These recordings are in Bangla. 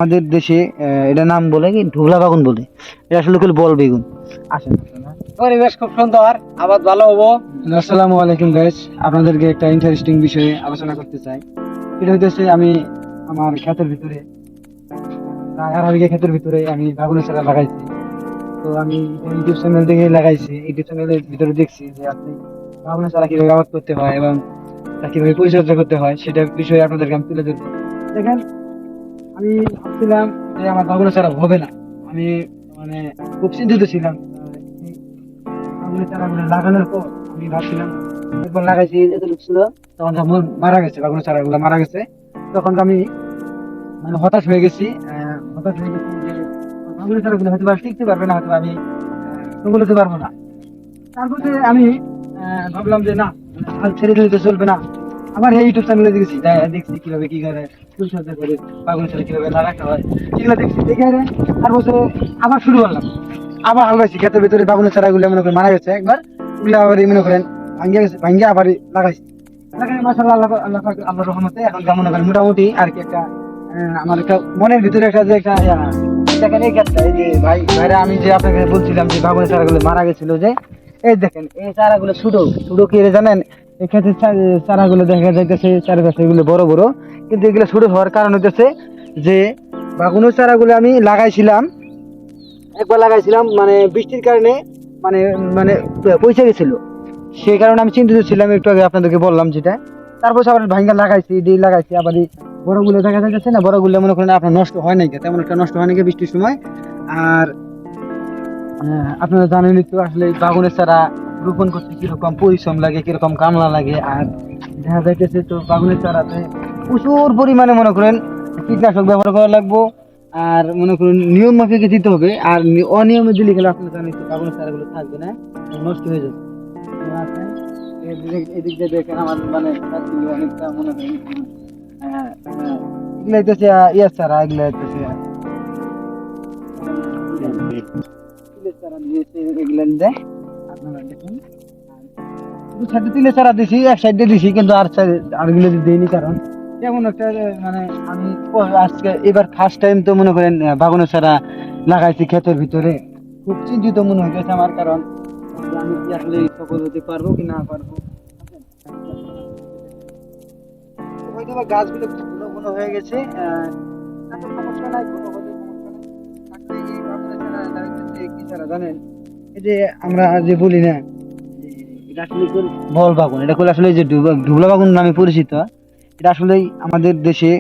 আমাদের দেশে এটা নাম বলে কি ঢোবলা বাগুন বলে। এটা আসলে হলো বল বেগুন। আসেন। পরিবেশ খুব সুন্দর, আবাদ ভালো হবো। আসসালামু আলাইকুম গাইস, আপনাদেরকে একটা ইন্টারেস্টিং বিষয়ে আলোচনা করতে চাই। এটা হইতেছে আমি আমার ক্ষেতের ভিতরে 11 বিঘা ক্ষেতের ভিতরে আমি বাগুনের চারা লাগাইছি। তো আমি ইউটিউব চ্যানেল থেকে লাগাইছি। ইউটিউব চ্যানেলের ভিতরে দেখছি যে আপনি বাগুনের চারা কিভাবে আবাদ করতে হয় এবং তা কিভাবে পরিচর্যা করতে হয় সেটা বিষয়ে আপনাদেরকে আমি তুলে ধরবো। দেখেন, আমি ভাবছিলাম যে আমার বাগুনের চারা হবে না। আমি মানে খুব চিন্তিত ছিলাম। এই বাগুনের চারাগুলো লাগানোর পর আমি ভাবছিলাম, একবার লাগাইছি এতটুকু ছিল, তখন তো মারা গেছে, বাগুনের চারাগুলো মারা গেছে। তখন তো আমি মানে হতাশ হয়ে গেছি। হতাশ হয়ে গেছি যে বাগুনের চারাগুলো হয়তো বা টিকতে পারবে না, হয়তো আমি ওগুলোতে পারবো না। তারপরে আমি ভাবলাম যে না, আর ছেড়ে দিলে তো চলবে না। আবার এই ইউটিউব চ্যানেলে দেখছি, দেখছি কিভাবে কি করে পরিচর্যা করে বাগুন ছেড়ে কিভাবে লাগাতে হয়, সেগুলো দেখছি। দেখে আর বছরে আবার শুরু করলাম। আবার হাল পাইছি ক্ষেতের ভিতরে বাগুনের চারাগুলো মনে করেন মারা গেছে একবার, ওগুলো আবার মনে করেন ভাঙ্গিয়া গেছে, ভাঙ্গিয়া আবার লাগাইছি। লাগাই মাশাআল্লাহ, আল্লাহ রহমতে এখন মনে করেন মোটামুটি আর কি একটা আমার একটা মনের ভিতরে একটা যে একটা দেখেন এই ক্ষেতটা, এই যে ভাইরা আমি যে আপনাকে বলছিলাম যে বাগুনের চারাগুলো মারা গেছিল, যে এই দেখেন এই চারাগুলো ছোটো ছোটো কি রে জানেন, এই ক্ষেতের চারাগুলো দেখা যাইতেছে চারিপাশে এগুলো বড় বড়, কিন্তু এগুলো ছোট হওয়ার কারণ হইতেছে যে বাগুনের চারাগুলো আমি লাগাইছিলাম, একবার লাগাইছিলাম মানে বৃষ্টির কারণে মানে মানে পয়সা গেছিল। সেই কারণে আমি চিন্তিত ছিলাম, একটু আগে আপনাদেরকে বললাম যেটা। তারপর আবার ভাঙ্গা লাগাইছি, লাগাইছি আবার এই বড়গুলো দেখা যাচ্ছে না, বড়গুলো মনে করেন আপনার নষ্ট হয় নাই, তেমন একটা নষ্ট হয় নাকি বৃষ্টির সময়। আর আপনারা জানেনই তো আসলে বাগুনের চারা রোপণ করতে কিরকম পরিশ্রম লাগে, কিরকম কামলা লাগে। আর দেখা যাইতেছে তো বাগুনের চারাতে প্রচুর পরিমাণে মনে করেন কীটনাশক ব্যবহার করা লাগবো। আর মনে করুন নিয়ম মাফিক দিতে হবে। আর অনিয়মে দিলে গেলে আপনারা জানেন তো বাগুনের চারাগুলো থাকবে না, নষ্ট হয়ে যাবে। তো আছে, এদিক দিয়ে দেখেন আমার মানে গাছগুলো অনেকটা মনে করেন এগুলো হইতেছে ইয়ার চারা, এগুলো হইতেছে তিলের চারা দিয়েছে, এগুলো দেয় আপনারা দেখুন। দু সাইডে তিলের চারা দিছি, এক সাইডে দিছি, কিন্তু আরগুলো দিইনি, কারণ যেমন একটা মানে আমি আজকে এবার ফার্স্ট টাইম তো মনে করেন বাগানের চারা লাগাইছি ক্ষেতের ভিতরে। খুব চিন্তিত মনে হইতেছে আমার, কারণ যে আমি কি আসলে সফল হতে পারবো কি না পারবো। হয়তো বা গাছগুলো খুব ঘন ঘন হয়ে গেছে, এত সমস্যা নাই, ঘন হলে সমস্যা নাই। আসলে এই বাগানের চারা লাগাইতেছে কি চারা জানেন, এই যে আমরা যে বলি না, এটা আসলে বল বাগুন, এটা করলে আসলে এই যে ঢুবলা বাগুন নামে পরিচিত। এটা আসলে আমাদের দেশে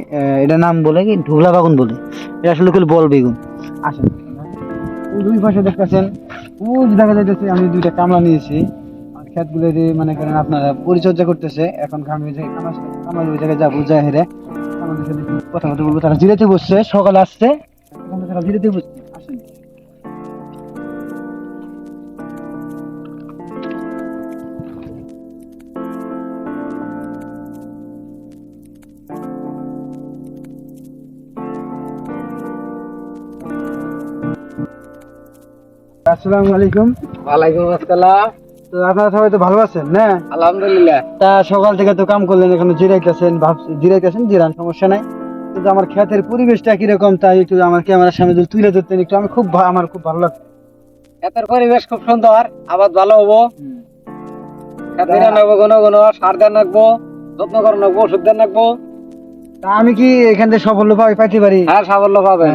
এটা নাম বলে কি ঢোবলা বাগুন বলে। এটা আসলে হলো বল বেগুন। আসেন, ওই দুই পাশে দেখতেছেন, ওই যে দেখা যাইতেছে আমি দুইটা কামলা নিয়েছি। আর ক্ষেতগুলো যে মানে করেন আপনারা পরিচর্যা করতেছে। এখন আমি ওই জায়গায় কামার ওই জায়গায় যাবো, যাই হেরে আমাদের সাথে কথা কথা বলবো। তারা জিরাতে বসছে, সকালে আসছে, এখন তারা জিরাতে বসছে। আসেন। আসসালামু আলাইকুম। ওয়ালাইকুম আসসালাম। তো আপনারা সবাই তো ভালো আছেন না? আলহামদুলিল্লাহ। তা সকাল থেকে তো কাম করলেন, এখন জিরাইতেছেন, ভাবছি জিরাইতেছেন, জিরান, সমস্যা নাই। কিন্তু আমার ক্ষেতের পরিবেশটা কিরকম তাই একটু আমার ক্যামেরার সামনে যদি তুলে ধরতেন একটু, আমি খুব আমার খুব ভালো লাগতো। ক্ষেতের পরিবেশ খুব সুন্দর, আবাদ ভালো হবো। ক্ষেত নিরা নাকবো, ঘন ঘন সার দেন নাকবো, যত্ন করে নাকবো, ওষুধ দেন নাকবো। তা আমি কি এখান থেকে সাফল্য পাইতে পারি? হ্যাঁ, সাফল্য পাবেন।